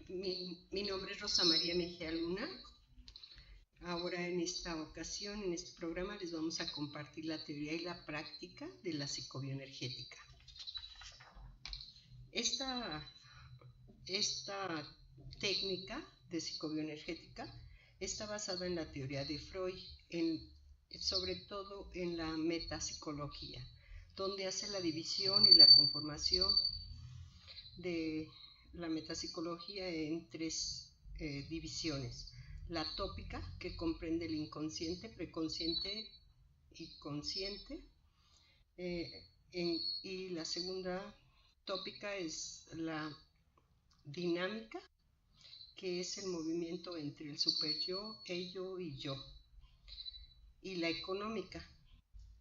Mi nombre es Rosa María Mejía Luna. Ahora en esta ocasión, en este programa, les vamos a compartir la teoría y la práctica de la psicobioenergética. Esta técnica de psicobioenergética está basada en la teoría de Freud, sobre todo en la metapsicología, donde hace la división y la conformación de la metapsicología en tres divisiones. La tópica, que comprende el inconsciente, preconsciente y consciente, y la segunda tópica es la dinámica, que es el movimiento entre el superyo, ello y yo, y la económica,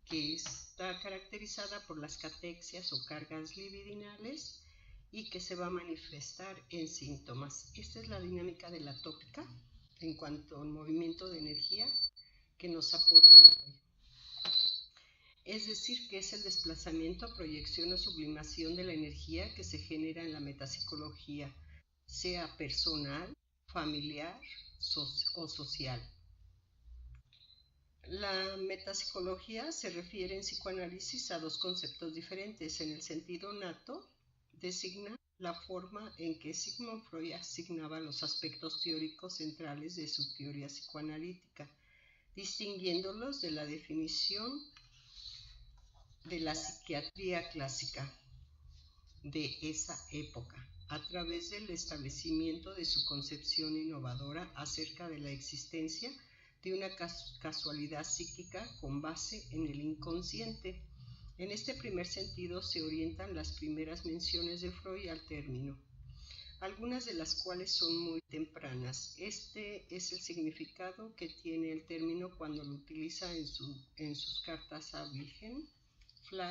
que está caracterizada por las catexias o cargas libidinales y que se va a manifestar en síntomas. Esta es la dinámica de la tópica en cuanto al movimiento de energía que nos aporta hoy. Es decir, que es el desplazamiento, proyección o sublimación de la energía que se genera en la metapsicología, sea personal, familiar o social. La metapsicología se refiere en psicoanálisis a dos conceptos diferentes. En el sentido nato, designa la forma en que Sigmund Freud asignaba los aspectos teóricos centrales de su teoría psicoanalítica, distinguiéndolos de la definición de la psiquiatría clásica de esa época, a través del establecimiento de su concepción innovadora acerca de la existencia de una casualidad psíquica con base en el inconsciente. En este primer sentido se orientan las primeras menciones de Freud al término, algunas de las cuales son muy tempranas. Este es el significado que tiene el término cuando lo utiliza en sus cartas a Wilhelm Fly,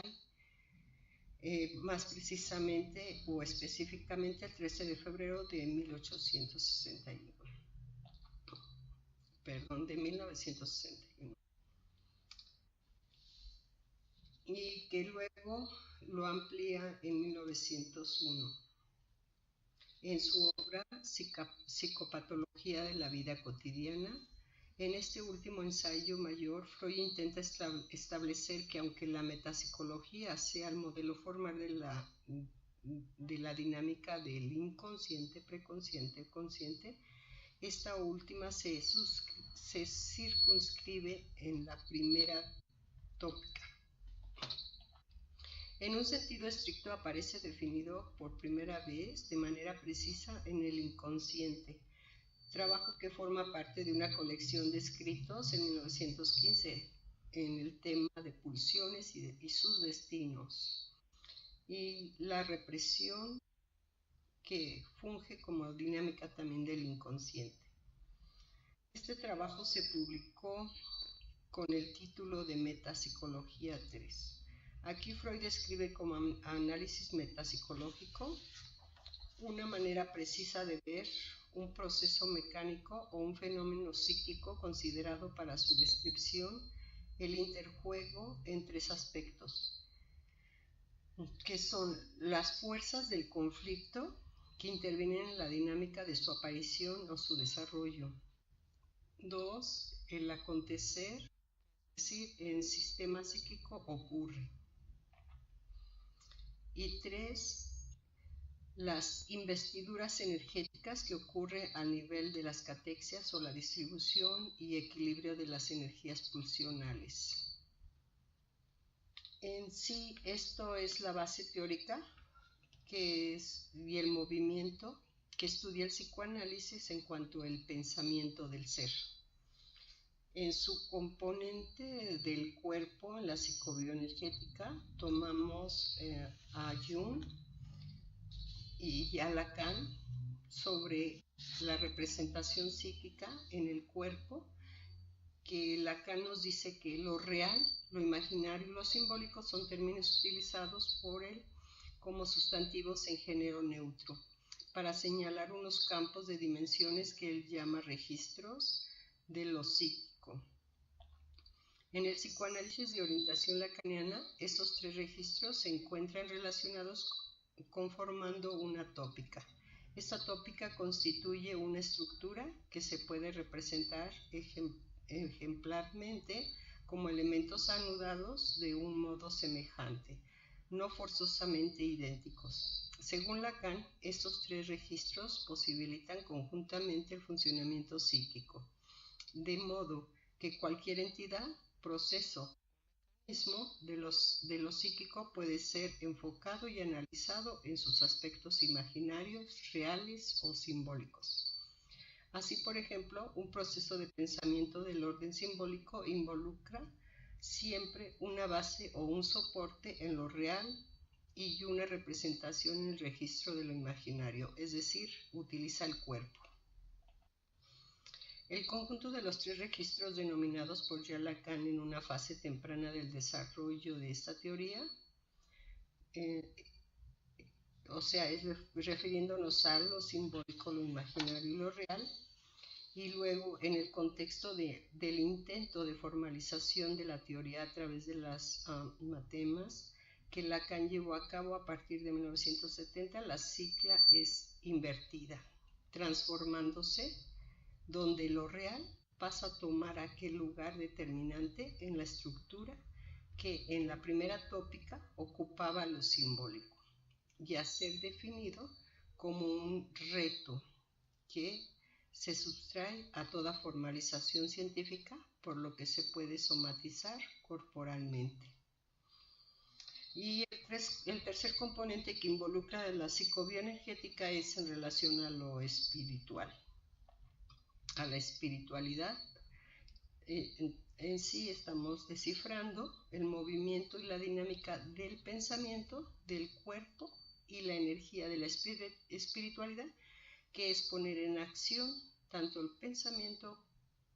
más precisamente o específicamente el 13 de febrero de 1961. Y que luego lo amplía en 1901 en su obra Psicopatología de la vida cotidiana. En este último ensayo mayor, Freud intenta establecer que aunque la metapsicología sea el modelo formal de la dinámica del inconsciente, preconsciente, consciente, esta última se circunscribe en la primera tópica. En un sentido estricto aparece definido por primera vez de manera precisa en el inconsciente, trabajo que forma parte de una colección de escritos en 1915 en el tema de pulsiones y sus destinos, y la represión, que funge como dinámica también del inconsciente. Este trabajo se publicó con el título de Metapsicología 3. Aquí Freud describe como análisis metapsicológico una manera precisa de ver un proceso mecánico o un fenómeno psíquico considerado para su descripción el interjuego en tres aspectos, que son las fuerzas del conflicto que intervienen en la dinámica de su aparición o su desarrollo. 2. El acontecer, es decir, en sistema psíquico ocurre. Y 3. Las investiduras energéticas que ocurren a nivel de las catexias o la distribución y equilibrio de las energías pulsionales. En sí, esto es la base teórica y el movimiento que estudia el psicoanálisis en cuanto al pensamiento del ser. En su componente del cuerpo, en la psicobioenergética, tomamos a Jung y a Lacan sobre la representación psíquica en el cuerpo, que Lacan nos dice que lo real, lo imaginario y lo simbólico son términos utilizados por él como sustantivos en género neutro para señalar unos campos de dimensiones que él llama registros de lo psíquico. En el psicoanálisis de orientación lacaniana, estos tres registros se encuentran relacionados conformando una tópica. Esta tópica constituye una estructura que se puede representar ejemplarmente como elementos anudados de un modo semejante, no forzosamente idénticos. Según Lacan, estos tres registros posibilitan conjuntamente el funcionamiento psíquico, de modo que cualquier entidad, proceso de lo psíquico puede ser enfocado y analizado en sus aspectos imaginarios, reales o simbólicos. Así, por ejemplo, un proceso de pensamiento del orden simbólico involucra siempre una base o un soporte en lo real y una representación en el registro de lo imaginario, es decir, utiliza el cuerpo. El conjunto de los tres registros denominados por Jean Lacan en una fase temprana del desarrollo de esta teoría, es refiriéndonos a lo simbólico, lo imaginario y lo real, y luego en el contexto del intento de formalización de la teoría a través de las matemas que Lacan llevó a cabo a partir de 1970, la cicla es invertida, transformándose donde lo real pasa a tomar aquel lugar determinante en la estructura que en la primera tópica ocupaba lo simbólico, y a ser definido como un reto que se sustrae a toda formalización científica, por lo que se puede somatizar corporalmente. Y el tercer componente que involucra la psicobioenergética es en relación a lo espiritual, a la espiritualidad. En sí estamos descifrando el movimiento y la dinámica del pensamiento, del cuerpo y la energía de la espiritualidad, que es poner en acción tanto el pensamiento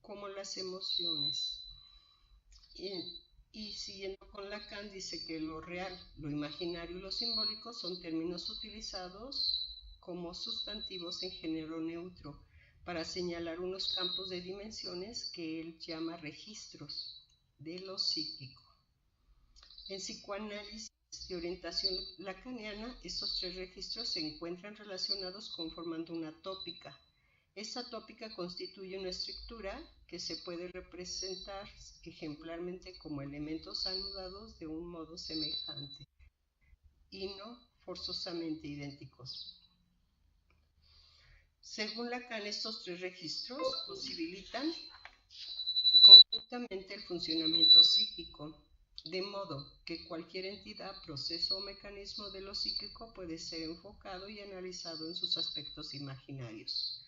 como las emociones. Y siguiendo con Lacan, dice que lo real, lo imaginario y lo simbólico son términos utilizados como sustantivos en género neutro para señalar unos campos de dimensiones que él llama registros de lo psíquico. En psicoanálisis de orientación lacaniana, estos tres registros se encuentran relacionados conformando una tópica. Esta tópica constituye una estructura que se puede representar ejemplarmente como elementos anudados de un modo semejante y no forzosamente idénticos. Según Lacan, estos tres registros posibilitan conjuntamente el funcionamiento psíquico, de modo que cualquier entidad, proceso o mecanismo de lo psíquico puede ser enfocado y analizado en sus aspectos imaginarios,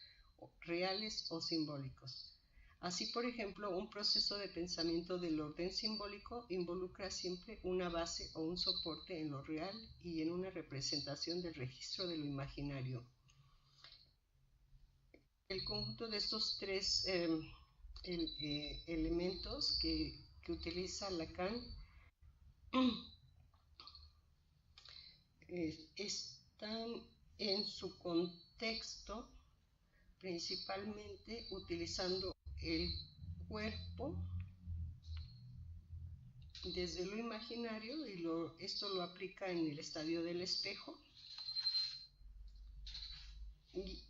reales o simbólicos. Así, por ejemplo, un proceso de pensamiento del orden simbólico involucra siempre una base o un soporte en lo real y en una representación del registro de lo imaginario. El conjunto de estos tres elementos que utiliza Lacan están en su contexto principalmente utilizando el cuerpo desde lo imaginario, y esto lo aplica en el estadio del espejo.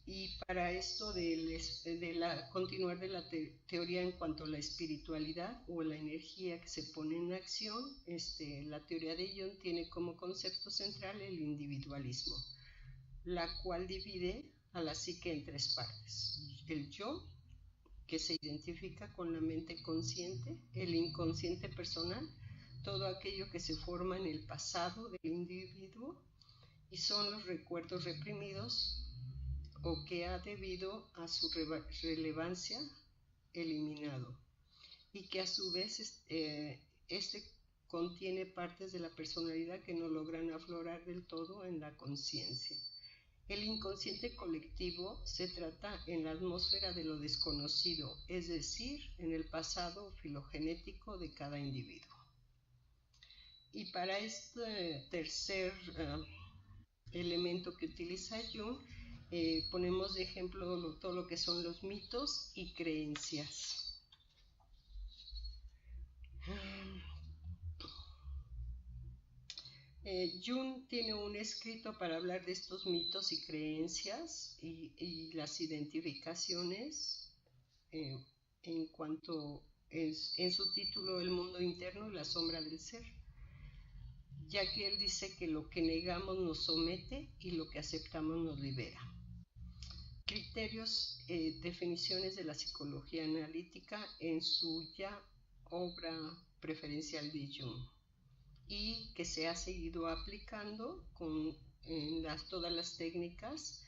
Y para esto continuar de la teoría en cuanto a la espiritualidad o la energía que se pone en acción, la teoría de Jung tiene como concepto central el individualismo, la cual divide a la psique en tres partes: el yo, que se identifica con la mente consciente; el inconsciente personal, todo aquello que se forma en el pasado del individuo y son los recuerdos reprimidos o que ha debido a su relevancia eliminado, y que a su vez contiene partes de la personalidad que no logran aflorar del todo en la conciencia. El inconsciente colectivo se trata en la atmósfera de lo desconocido, es decir, en el pasado filogenético de cada individuo. Y para este tercer elemento que utiliza Jung, ponemos de ejemplo todo lo que son los mitos y creencias. Jung tiene un escrito para hablar de estos mitos y creencias y las identificaciones en cuanto en su título El mundo interno y la sombra del ser, ya que él dice que lo que negamos nos somete y lo que aceptamos nos libera. Criterios, definiciones de la psicología analítica en su ya obra preferencial de Jung, y que se ha seguido aplicando en todas las técnicas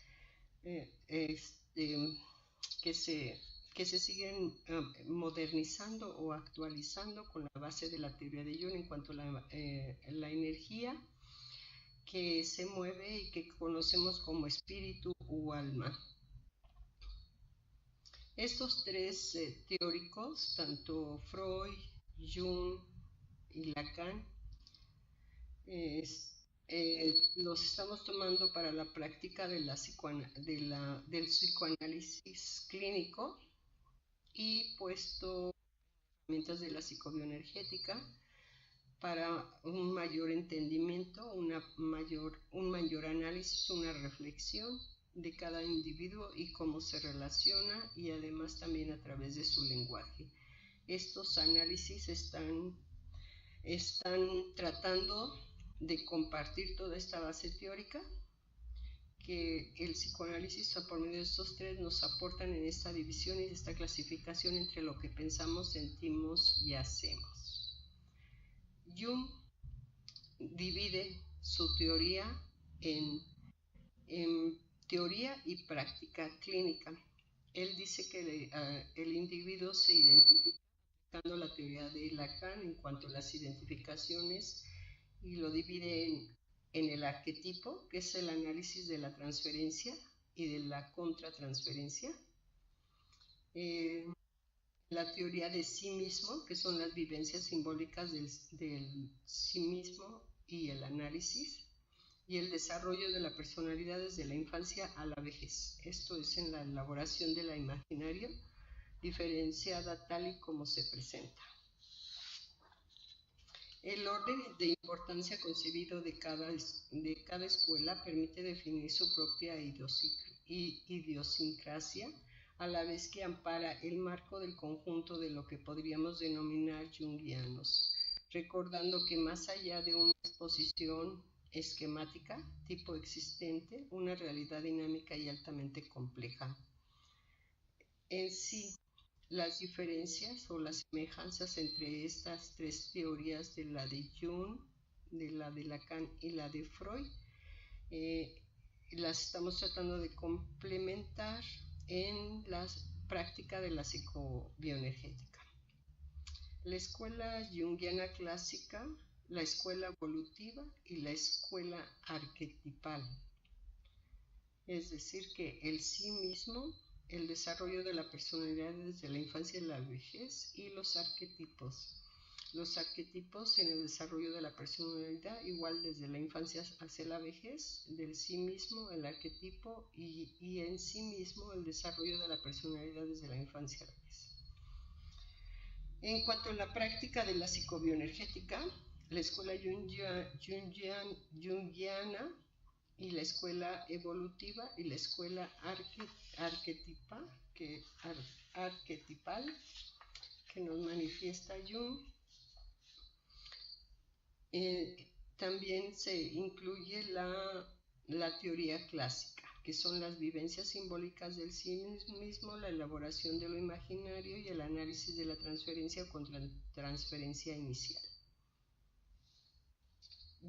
que se siguen modernizando o actualizando con la base de la teoría de Jung en cuanto a la energía que se mueve y que conocemos como espíritu u alma. Estos tres teóricos, tanto Freud, Jung y Lacan, los estamos tomando para la práctica del psicoanálisis clínico y puesto herramientas de la psicobioenergética para un mayor entendimiento, un mayor análisis, una reflexión de cada individuo y cómo se relaciona, y además también a través de su lenguaje. Estos análisis están tratando de compartir toda esta base teórica que el psicoanálisis por medio de estos tres nos aportan en esta división y esta clasificación entre lo que pensamos, sentimos y hacemos. Jung divide su teoría en teoría y práctica clínica. Él dice que el individuo se identifica aplicando la teoría de Lacan en cuanto a las identificaciones, y lo divide en el arquetipo, que es el análisis de la transferencia y de la contratransferencia, la teoría de sí mismo, que son las vivencias simbólicas del sí mismo y el análisis, y el desarrollo de la personalidad desde la infancia a la vejez. Esto es en la elaboración de la imaginario, diferenciada tal y como se presenta. El orden de importancia concebido de cada escuela permite definir su propia idiosincrasia, a la vez que ampara el marco del conjunto de lo que podríamos denominar junguianos, recordando que más allá de una exposición esquemática, tipo existente, una realidad dinámica y altamente compleja. En sí, las diferencias o las semejanzas entre estas tres teorías, de la de Jung, de la de Lacan y la de Freud, las estamos tratando de complementar en la práctica de la psicobioenergética. La escuela junguiana clásica, la escuela evolutiva y la escuela arquetipal. Es decir, que el sí mismo, el desarrollo de la personalidad desde la infancia y la vejez, y los arquetipos. Los arquetipos en el desarrollo de la personalidad, igual desde la infancia hacia la vejez, del sí mismo, el arquetipo, y en sí mismo el desarrollo de la personalidad desde la infancia a la vejez. En cuanto a la práctica de la psicobioenergética, la escuela junguiana y la escuela evolutiva y la escuela arquetipal que nos manifiesta Jung. También se incluye la teoría clásica, que son las vivencias simbólicas del sí mismo, la elaboración de lo imaginario y el análisis de la transferencia o contratransferencia inicial.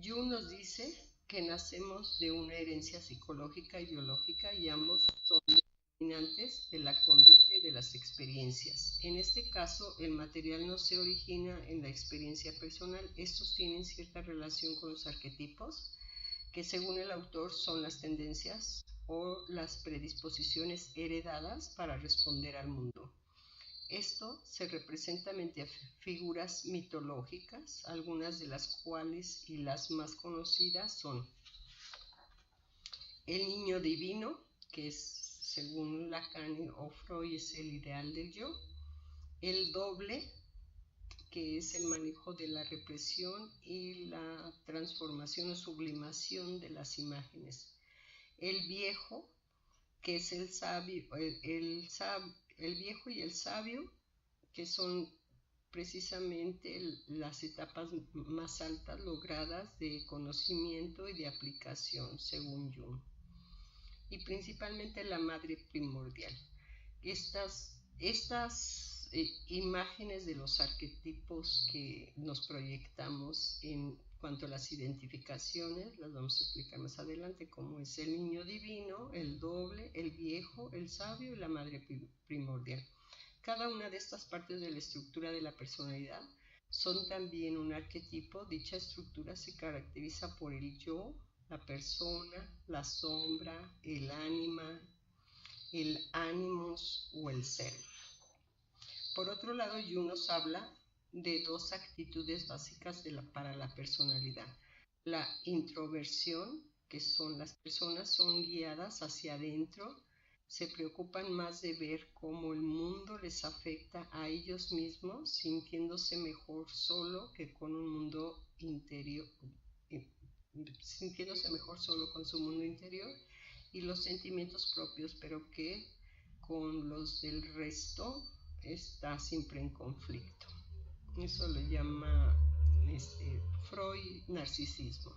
Jung nos dice que nacemos de una herencia psicológica y biológica, y ambos son determinantes de la conducta y de las experiencias. En este caso, el material no se origina en la experiencia personal. Estos tienen cierta relación con los arquetipos, que según el autor son las tendencias o las predisposiciones heredadas para responder al mundo. Esto se representa mediante figuras mitológicas, algunas de las cuales y las más conocidas son el niño divino, que es, según Lacan o Freud, es el ideal del yo; el doble, que es el manejo de la represión y la transformación o sublimación de las imágenes. El viejo, que es el sabio, el viejo y el sabio, que son precisamente las etapas más altas logradas de conocimiento y de aplicación, según Jung. Y principalmente la madre primordial. Estas imágenes de los arquetipos que nos proyectamos en cuanto a las identificaciones, las vamos a explicar más adelante, como es el niño divino, el doble, el viejo, el sabio y la madre primordial. Cada una de estas partes de la estructura de la personalidad son también un arquetipo. Dicha estructura se caracteriza por el yo, la persona, la sombra, el ánima, el ánimos o el ser. Por otro lado, Jung nos habla de dos actitudes básicas para la personalidad. La introversión, que son las personas son guiadas hacia adentro, se preocupan más de ver cómo el mundo les afecta a ellos mismos, sintiéndose mejor solo que con un mundo interior, sintiéndose mejor solo con su mundo interior y los sentimientos propios, pero que con los del resto está siempre en conflicto. Eso lo llama Freud narcisismo.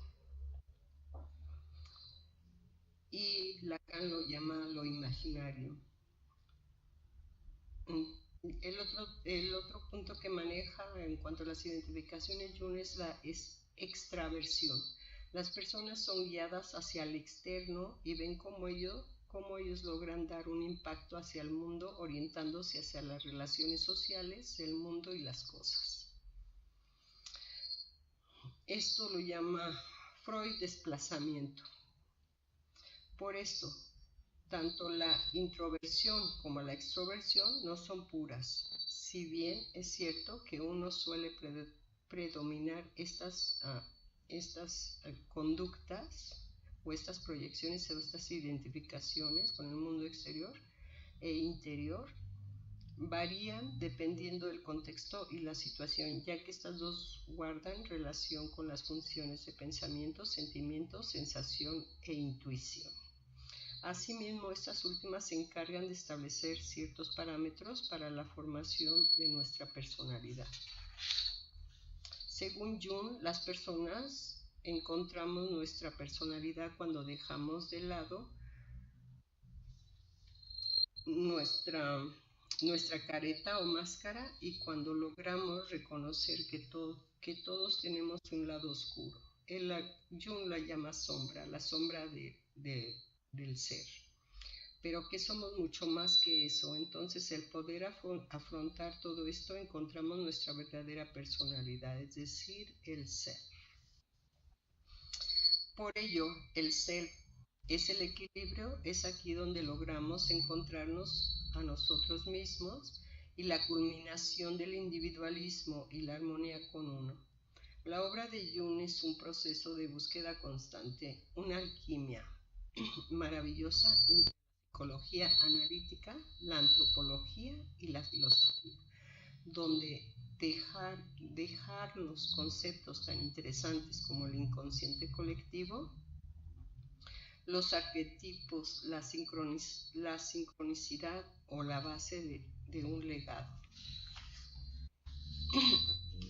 Y Lacan lo llama lo imaginario. El otro punto que maneja en cuanto a las identificaciones Jung es la extraversión. Las personas son guiadas hacia el externo y ven cómo ellos logran dar un impacto hacia el mundo, orientándose hacia las relaciones sociales, el mundo y las cosas. Esto lo llama Freud desplazamiento. Por esto, tanto la introversión como la extroversión no son puras, si bien es cierto que uno suele predominar estas conductas o estas proyecciones o estas identificaciones con el mundo exterior e interior varían dependiendo del contexto y la situación, ya que estas dos guardan relación con las funciones de pensamiento, sentimiento, sensación e intuición. Asimismo, estas últimas se encargan de establecer ciertos parámetros para la formación de nuestra personalidad. Según Jung, las personas encontramos nuestra personalidad cuando dejamos de lado nuestra careta o máscara y cuando logramos reconocer que todos tenemos un lado oscuro. Jung la llama sombra, la sombra del ser. Pero que somos mucho más que eso. Entonces, el poder afrontar todo esto, encontramos nuestra verdadera personalidad, es decir, el ser. Por ello, el ser es el equilibrio, es aquí donde logramos encontrarnos a nosotros mismos y la culminación del individualismo y la armonía con uno. La obra de Jung es un proceso de búsqueda constante, una alquimia maravillosa entre la psicología analítica, la antropología y la filosofía, donde dejarnos conceptos tan interesantes como el inconsciente colectivo, los arquetipos, la sincronicidad o la base de un legado.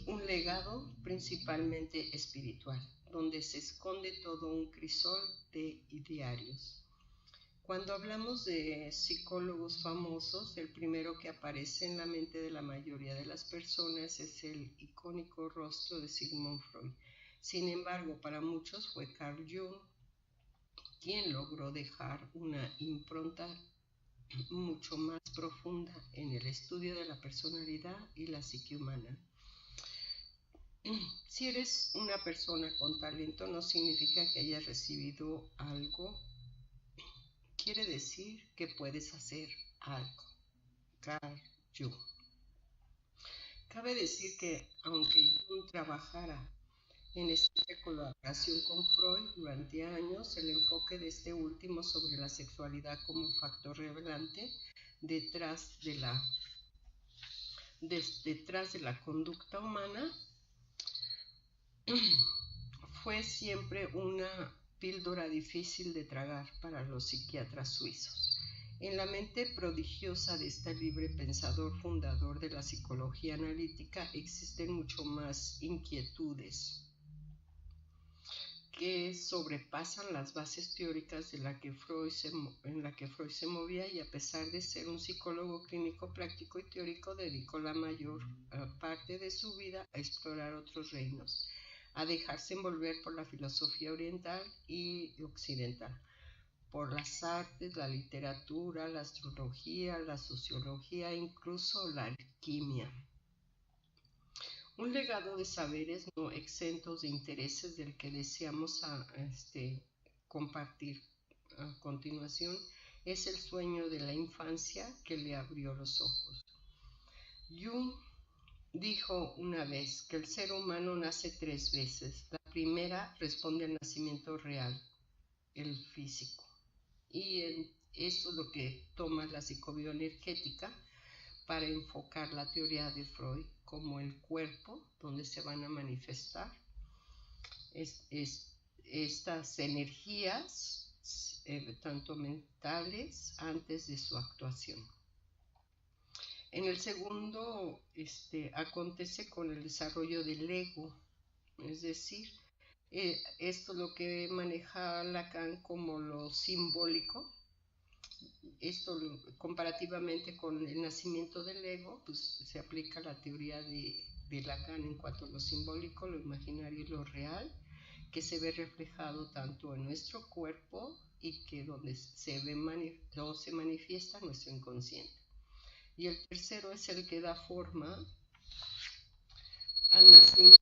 Un legado principalmente espiritual, donde se esconde todo un crisol de idearios. Cuando hablamos de psicólogos famosos, el primero que aparece en la mente de la mayoría de las personas es el icónico rostro de Sigmund Freud. Sin embargo, para muchos fue Carl Jung quien logró dejar una impronta mucho más profunda en el estudio de la personalidad y la psique humana. Si eres una persona con talento, no significa que hayas recibido algo, quiere decir que puedes hacer algo. Carl Jung. Cabe decir que aunque Jung trabajara en estrecha colaboración con Freud durante años, el enfoque de este último sobre la sexualidad como factor revelante detrás de la detrás de la conducta humana fue siempre una píldora difícil de tragar para los psiquiatras suizos. En la mente prodigiosa de este libre pensador fundador de la psicología analítica existen mucho más inquietudes que sobrepasan las bases teóricas en la que Freud se movía, y a pesar de ser un psicólogo clínico práctico y teórico, dedicó la mayor parte de su vida a explorar otros reinos, a dejarse envolver por la filosofía oriental y occidental, por las artes, la literatura, la astrología, la sociología e incluso la alquimia. Un legado de saberes no exentos de intereses del que deseamos compartir a continuación es el sueño de la infancia que le abrió los ojos. Jung dijo una vez que el ser humano nace 3 veces. La primera responde al nacimiento real, el físico. Y esto es lo que toma la psicobioenergética para enfocar la teoría de Freud como el cuerpo donde se van a manifestar estas energías, tanto mentales, antes de su actuación. En el segundo, acontece con el desarrollo del ego, es decir, esto es lo que maneja Lacan como lo simbólico. Esto comparativamente con el nacimiento del ego, pues se aplica la teoría de Lacan en cuanto a lo simbólico, lo imaginario y lo real, que se ve reflejado tanto en nuestro cuerpo y que donde se manifiesta nuestro inconsciente. Y el tercero es el que da forma al nacimiento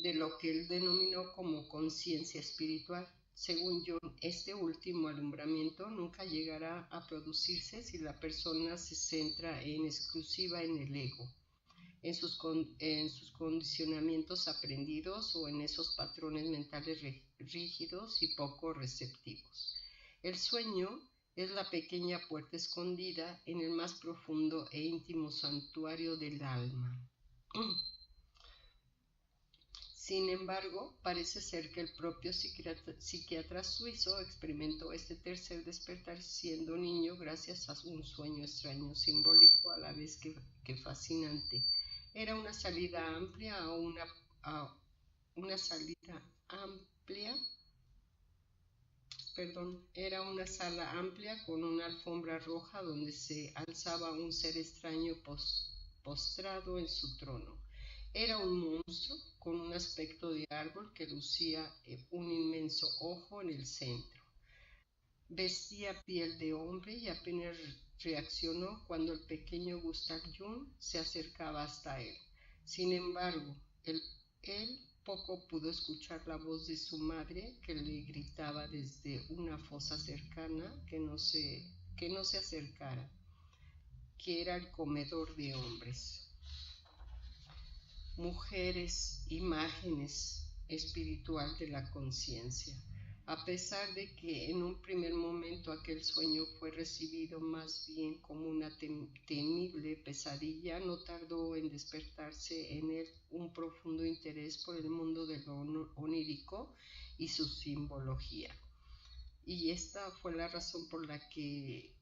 de lo que él denominó como conciencia espiritual. Según Jung, este último alumbramiento nunca llegará a producirse si la persona se centra en exclusiva en el ego, en sus condicionamientos aprendidos o en esos patrones mentales rígidos y poco receptivos. El sueño es la pequeña puerta escondida en el más profundo e íntimo santuario del alma. Sin embargo, parece ser que el propio psiquiatra suizo experimentó este tercer despertar siendo niño gracias a un sueño extraño, simbólico a la vez que fascinante. Era una salida amplia era una sala amplia con una alfombra roja donde se alzaba un ser extraño postrado en su trono. Era un monstruo con un aspecto de árbol que lucía un inmenso ojo en el centro. Vestía piel de hombre y apenas reaccionó cuando el pequeño Gustav Jung se acercaba hasta él. Sin embargo, él poco pudo escuchar la voz de su madre que le gritaba desde una fosa cercana que no se acercara, que era el comedor de hombres. Mujeres, imágenes espiritual de la conciencia. A pesar de que en un primer momento aquel sueño fue recibido más bien como una temible pesadilla, no tardó en despertarse en él un profundo interés por el mundo de lo onírico y su simbología. Y esta fue la razón por la que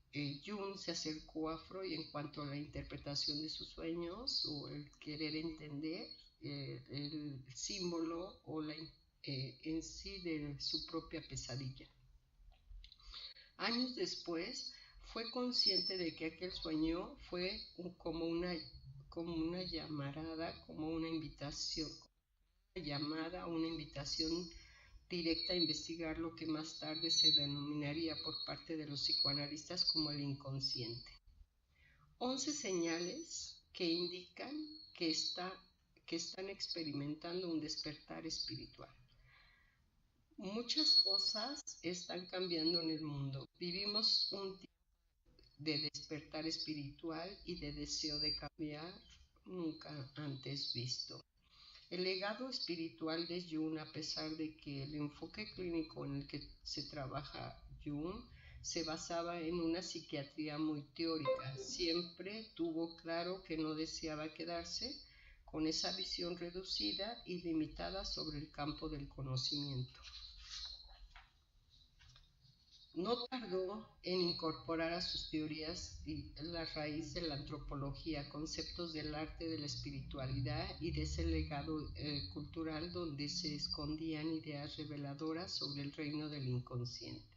Jung se acercó a Freud en cuanto a la interpretación de sus sueños o el querer entender el símbolo o en sí de su propia pesadilla. Años después fue consciente de que aquel sueño fue como una llamarada, como una invitación, una invitación directa a investigar lo que más tarde se denominaría por parte de los psicoanalistas como el inconsciente. 11 señales que indican que están experimentando un despertar espiritual. Muchas cosas están cambiando en el mundo. Vivimos un tiempo de despertar espiritual y de deseo de cambiar nunca antes visto. El legado espiritual de Jung, a pesar de que el enfoque clínico en el que se trabaja Jung se basaba en una psiquiatría muy teórica. Siempre tuvo claro que no deseaba quedarse con esa visión reducida y limitada sobre el campo del conocimiento. No tardó en incorporar a sus teorías la raíz de la antropología, conceptos del arte, de la espiritualidad y de ese legado cultural donde se escondían ideas reveladoras sobre el reino del inconsciente.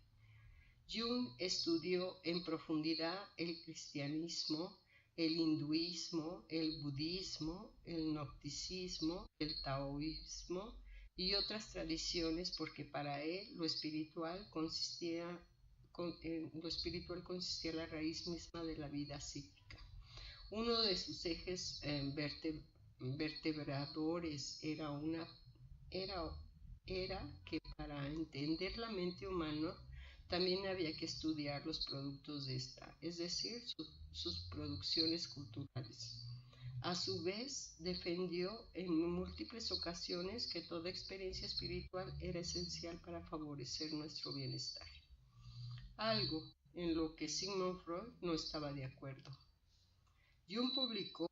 Jung estudió en profundidad el cristianismo, el hinduismo, el budismo, el gnosticismo, el taoísmo y otras tradiciones porque para él lo espiritual consistía en la raíz misma de la vida psíquica. Uno de sus ejes vertebradores era que para entender la mente humana también había que estudiar los productos de esta, es decir, sus producciones culturales. A su vez, defendió en múltiples ocasiones que toda experiencia espiritual era esencial para favorecer nuestro bienestar, algo en lo que Sigmund Freud no estaba de acuerdo. Jung publicó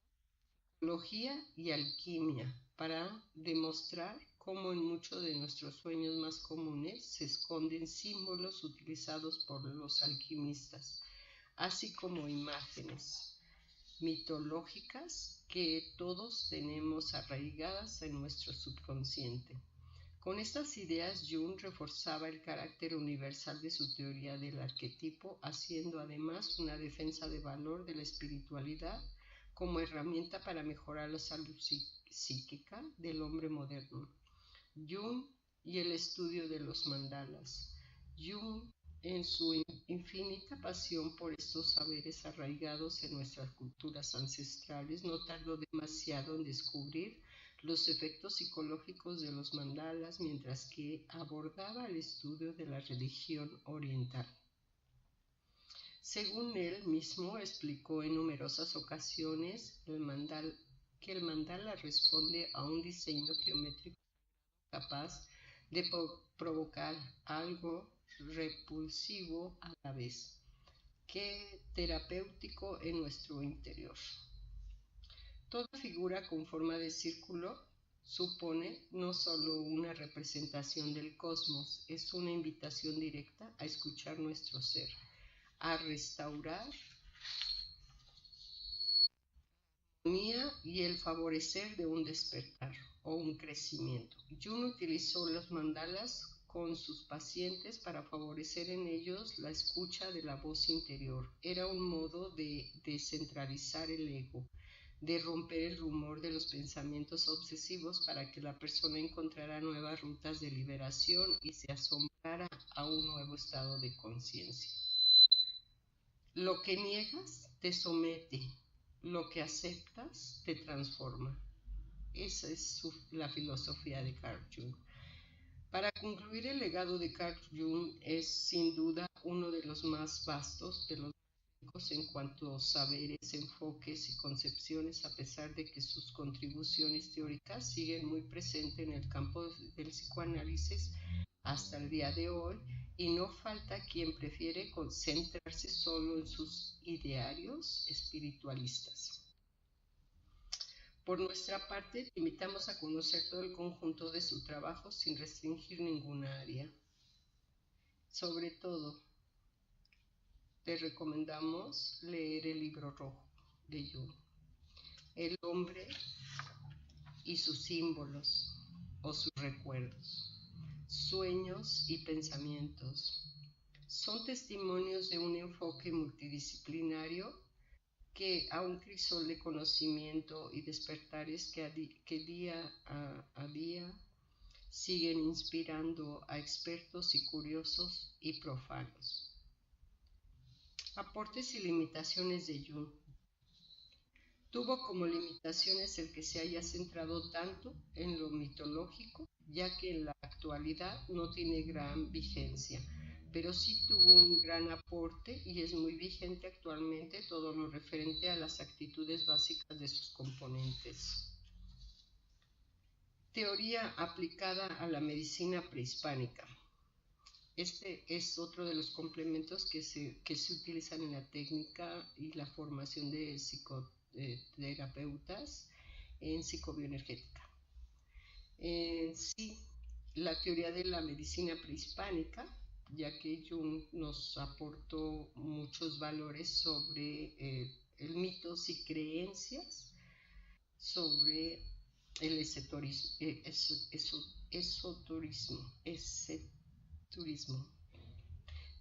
Psicología y Alquimia para demostrar cómo en muchos de nuestros sueños más comunes se esconden símbolos utilizados por los alquimistas, así como imágenes mitológicas que todos tenemos arraigadas en nuestro subconsciente. Con estas ideas, Jung reforzaba el carácter universal de su teoría del arquetipo, haciendo además una defensa de valor de la espiritualidad como herramienta para mejorar la salud psíquica del hombre moderno. Jung y el estudio de los mandalas. Jung, en su infinita pasión por estos saberes arraigados en nuestras culturas ancestrales, no tardó demasiado en descubrir los efectos psicológicos de los mandalas mientras que abordaba el estudio de la religión oriental. Según él mismo explicó en numerosas ocasiones, que el mandala responde a un diseño geométrico capaz de provocar algo repulsivo a la vez que terapéutico en nuestro interior. Toda figura con forma de círculo supone no solo una representación del cosmos, es una invitación directa a escuchar nuestro ser, a restaurar la armonía y el favorecer de un despertar o un crecimiento. Jung utilizó los mandalas con sus pacientes para favorecer en ellos la escucha de la voz interior. Era un modo de descentralizar el ego, de romper el rumor de los pensamientos obsesivos para que la persona encontrara nuevas rutas de liberación y se asombrara a un nuevo estado de conciencia. Lo que niegas te somete, lo que aceptas te transforma. Esa es la filosofía de Carl Jung. Para concluir, el legado de Carl Jung es sin duda uno de los más vastos de los en cuanto a saberes, enfoques y concepciones, a pesar de que sus contribuciones teóricas siguen muy presentes en el campo del psicoanálisis hasta el día de hoy, y no falta quien prefiere concentrarse solo en sus idearios espiritualistas. Por nuestra parte, te invitamos a conocer todo el conjunto de su trabajo sin restringir ninguna área. Sobre todo, te recomendamos leer el libro rojo de Jung, El hombre y sus símbolos o sus recuerdos, sueños y pensamientos. Son testimonios de un enfoque multidisciplinario que a un crisol de conocimiento y despertares que día a día siguen inspirando a expertos y curiosos y profanos. Aportes y limitaciones de Jung. Tuvo como limitaciones el que se haya centrado tanto en lo mitológico, ya que en la actualidad no tiene gran vigencia, pero sí tuvo un gran aporte y es muy vigente actualmente todo lo referente a las actitudes básicas de sus componentes. Teoría aplicada a la medicina prehispánica. Este es otro de los complementos que se utilizan en la técnica y la formación de psicoterapeutas en psicobioenergética. Sí, la teoría de la medicina prehispánica, ya que Jung nos aportó muchos valores sobre el mitos y creencias sobre el esoterismo.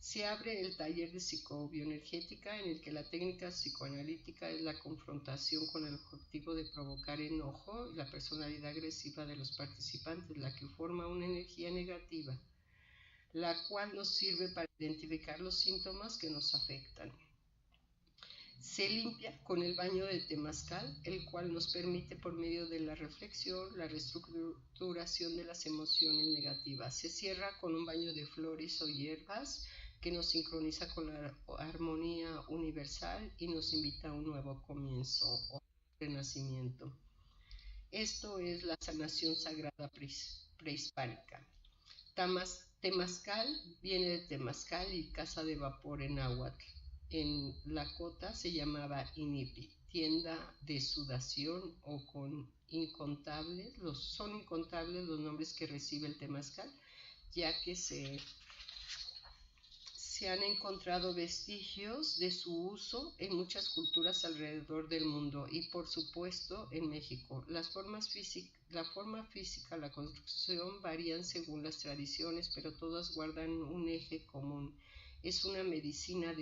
Se abre el taller de psicobioenergética en el que la técnica psicoanalítica es la confrontación con el objetivo de provocar enojo y la personalidad agresiva de los participantes, la que forma una energía negativa, la cual nos sirve para identificar los síntomas que nos afectan. Se limpia con el baño de temazcal, el cual nos permite por medio de la reflexión la reestructuración de las emociones negativas. Se cierra con un baño de flores o hierbas que nos sincroniza con la armonía universal y nos invita a un nuevo comienzo o renacimiento. Esto es la sanación sagrada prehispánica. Temazcal viene de temazcal y casa de vapor en náhuatl. En Lakota se llamaba Inipi, tienda de sudación o con incontables, son incontables los nombres que recibe el temazcal, ya que se han encontrado vestigios de su uso en muchas culturas alrededor del mundo y por supuesto en México. La forma física, la construcción varían según las tradiciones, pero todas guardan un eje común. Es la medicina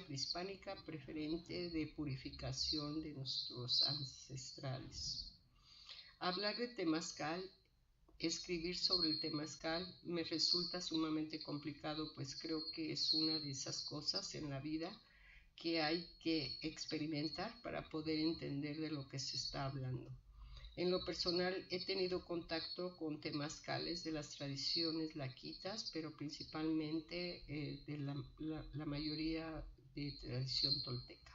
prehispánica preferente de purificación de nuestros ancestrales. Hablar de temazcal, escribir sobre el temazcal me resulta sumamente complicado, pues creo que es una de esas cosas en la vida que hay que experimentar para poder entender de lo que se está hablando. En lo personal he tenido contacto con temazcales de las tradiciones laquitas, pero principalmente de la mayoría de tradición tolteca.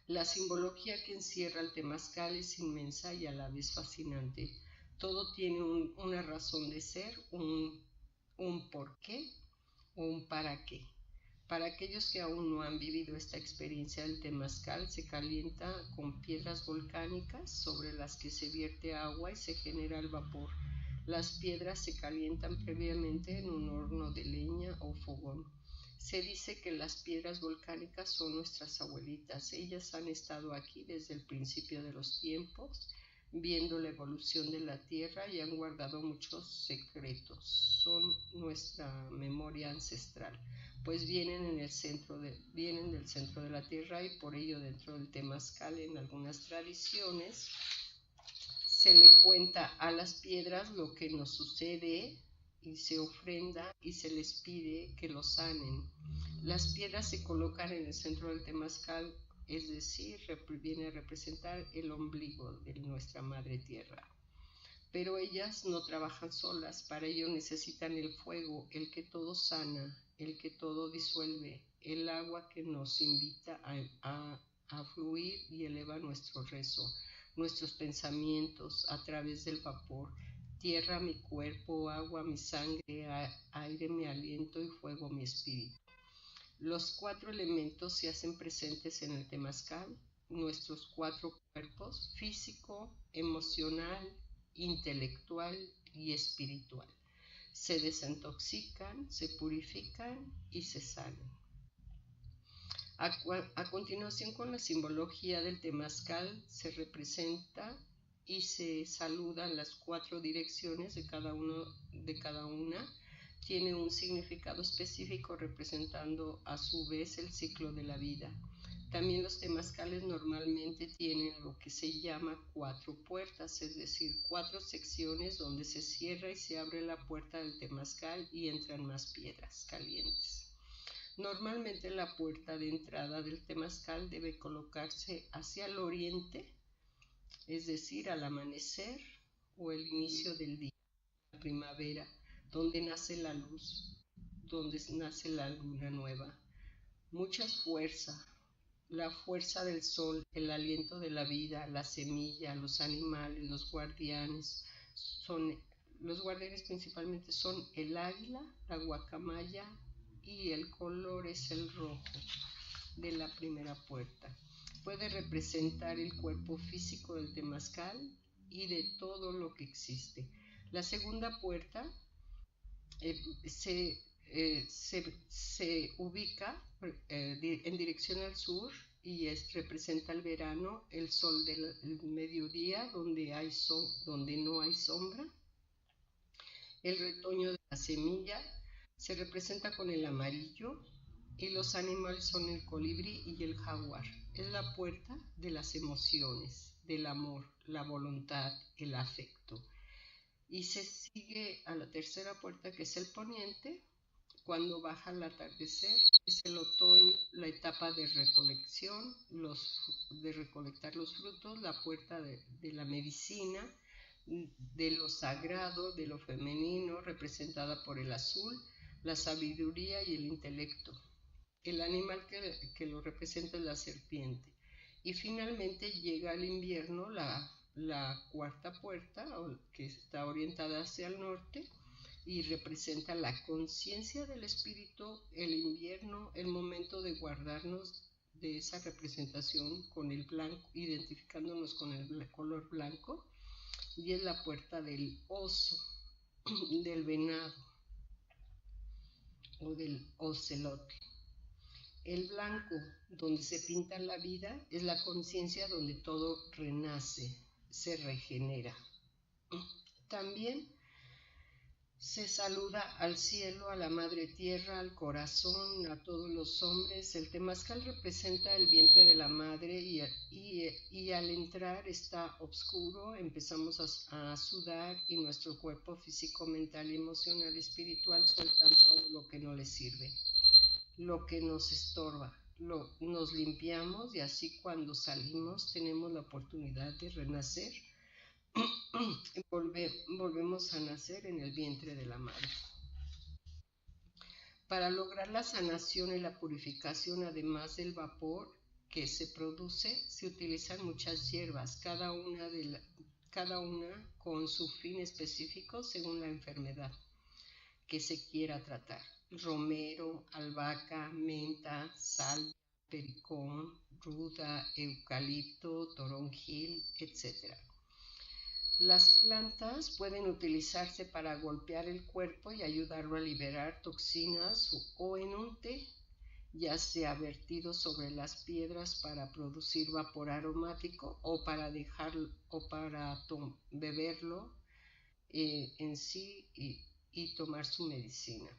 La simbología que encierra el temazcal es inmensa y a la vez fascinante. Todo tiene una razón de ser, un por qué o un para qué. Para aquellos que aún no han vivido esta experiencia del temazcal, se calienta con piedras volcánicas sobre las que se vierte agua y se genera el vapor. Las piedras se calientan previamente en un horno de leña o fogón. Se dice que las piedras volcánicas son nuestras abuelitas. Ellas han estado aquí desde el principio de los tiempos, viendo la evolución de la Tierra y han guardado muchos secretos. Son nuestra memoria ancestral, pues vienen del centro de la Tierra y por ello dentro del temazcal en algunas tradiciones se le cuenta a las piedras lo que nos sucede y se ofrenda y se les pide que lo sanen. Las piedras se colocan en el centro del temazcal, es decir, viene a representar el ombligo de nuestra madre tierra. Pero ellas no trabajan solas, para ello necesitan el fuego, el que todo sana, el que todo disuelve, el agua que nos invita a fluir y eleva nuestro rezo, nuestros pensamientos a través del vapor. Tierra mi cuerpo, agua mi sangre, aire mi aliento y fuego mi espíritu. Los 4 elementos se hacen presentes en el temazcal, nuestros 4 cuerpos, físico, emocional, intelectual y espiritual. Se desintoxican, se purifican y se sanan. A continuación, con la simbología del temazcal se representa y se saludan las 4 direcciones de cada una. Tiene un significado específico representando a su vez el ciclo de la vida. También los temazcales normalmente tienen lo que se llama 4 puertas, es decir, 4 secciones donde se cierra y se abre la puerta del temazcal y entran más piedras calientes. Normalmente la puerta de entrada del temazcal debe colocarse hacia el oriente, es decir, al amanecer o el inicio del día, la primavera, donde nace la luz, donde nace la luna nueva. Mucha fuerza, la fuerza del sol, el aliento de la vida, la semilla, los animales, los guardianes, son Los guardianes principalmente son el águila, la guacamaya y el color es el rojo de la primera puerta. Puede representar el cuerpo físico del temazcal y de todo lo que existe. La segunda puerta se ubica en dirección al sur y representa el verano, el sol del mediodía donde no hay sombra. El retoño de la semilla se representa con el amarillo y los animales son el colibrí y el jaguar. Es la puerta de las emociones, del amor, la voluntad, el afecto. Y se sigue a la tercera puerta, que es el poniente. Cuando baja el atardecer, es el otoño, la etapa de recolección, de recolectar los frutos, la puerta de la medicina, de lo sagrado, de lo femenino, representada por el azul, la sabiduría y el intelecto. El animal que lo representa es la serpiente. Y finalmente llega el invierno, la cuarta puerta, que está orientada hacia el norte, y representa la conciencia del espíritu, el invierno, el momento de guardarnos de esa representación con el blanco, identificándonos con el color blanco, y es la puerta del oso, del venado o del ocelote. El blanco, donde se pinta la vida, es la conciencia donde todo renace, se regenera. También se saluda al cielo, a la madre tierra, al corazón, a todos los hombres. El temazcal representa el vientre de la madre y al entrar está oscuro, empezamos a sudar y nuestro cuerpo físico, mental, emocional, espiritual sueltan todo lo que no le sirve, lo que nos estorba. Nos limpiamos y así cuando salimos tenemos la oportunidad de renacer. Volvemos a nacer en el vientre de la madre. Para lograr la sanación y la purificación, además del vapor que se produce, se utilizan muchas hierbas, cada una con su fin específico según la enfermedad que se quiera tratar. Romero, albahaca, menta, salvia, pericón, ruda, eucalipto, toronjil, etc. Las plantas pueden utilizarse para golpear el cuerpo y ayudarlo a liberar toxinas o en un té, ya sea vertido sobre las piedras para producir vapor aromático o para beberlo en sí y tomar su medicina.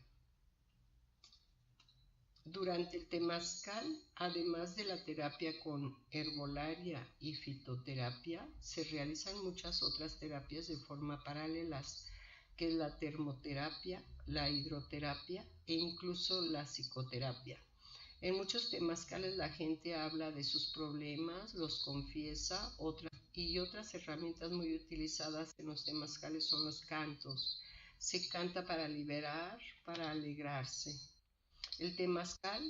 Durante el temazcal, además de la terapia con herbolaria y fitoterapia, se realizan muchas otras terapias de forma paralelas, que es la termoterapia, la hidroterapia e incluso la psicoterapia. En muchos temazcales la gente habla de sus problemas, los confiesa, y otras herramientas muy utilizadas en los temazcales son los cantos. Se canta para liberar, para alegrarse. El temazcal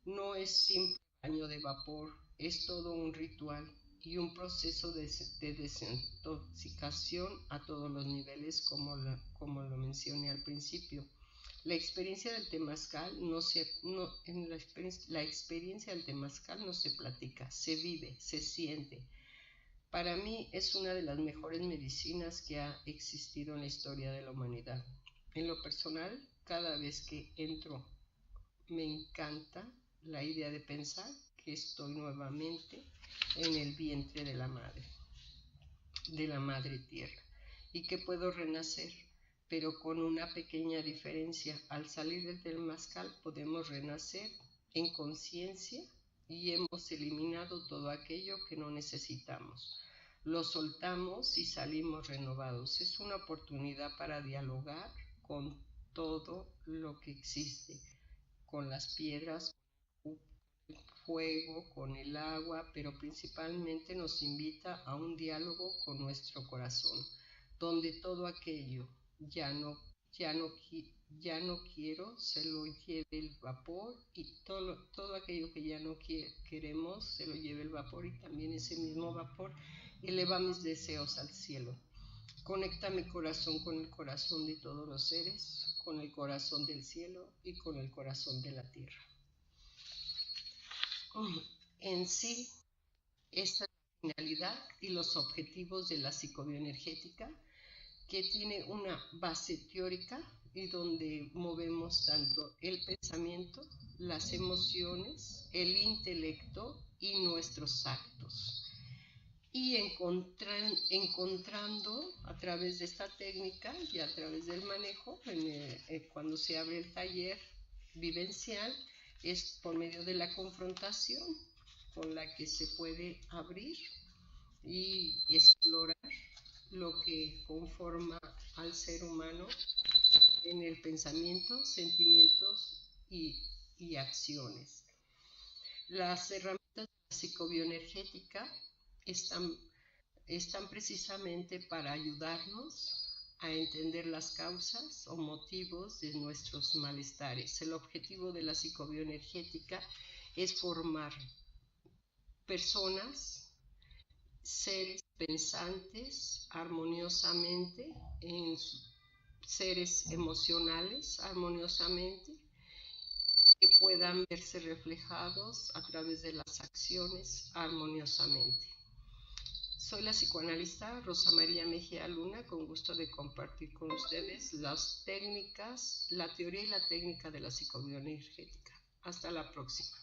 no es simple baño de vapor, es todo un ritual y un proceso de desintoxicación a todos los niveles, como lo mencioné al principio. La experiencia del temazcal la experiencia del temazcal no se platica, se vive, se siente. Para mí es una de las mejores medicinas que ha existido en la historia de la humanidad. En lo personal, cada vez que entro, me encanta la idea de pensar que estoy nuevamente en el vientre de la madre tierra, y que puedo renacer, pero con una pequeña diferencia. Al salir del temazcal podemos renacer en conciencia y hemos eliminado todo aquello que no necesitamos. Lo soltamos y salimos renovados. Es una oportunidad para dialogar con todo lo que existe, con las piedras, con el fuego, con el agua, pero principalmente nos invita a un diálogo con nuestro corazón, donde todo aquello ya no quiero, se lo lleve el vapor, y todo aquello que ya no queremos, se lo lleve el vapor, y también ese mismo vapor eleva mis deseos al cielo. Conecta mi corazón con el corazón de todos los seres, con el corazón del cielo y con el corazón de la tierra. En sí, esta es la finalidad y los objetivos de la psicobioenergética, que tiene una base teórica y donde movemos tanto el pensamiento, las emociones, el intelecto y nuestros actos. Y encontrando a través de esta técnica y a través del manejo, cuando se abre el taller vivencial, es por medio de la confrontación con la que se puede abrir y explorar lo que conforma al ser humano en el pensamiento, sentimientos y acciones. Las herramientas de la psicobioenergética están precisamente para ayudarnos a entender las causas o motivos de nuestros malestares. El objetivo de la psicobioenergética es formar personas, seres pensantes armoniosamente, en seres emocionales armoniosamente, que puedan verse reflejados a través de las acciones armoniosamente. Soy la psicoanalista Rosa María Mejía Luna, con gusto de compartir con ustedes las técnicas, la teoría y la técnica de la psicobioenergética. Hasta la próxima.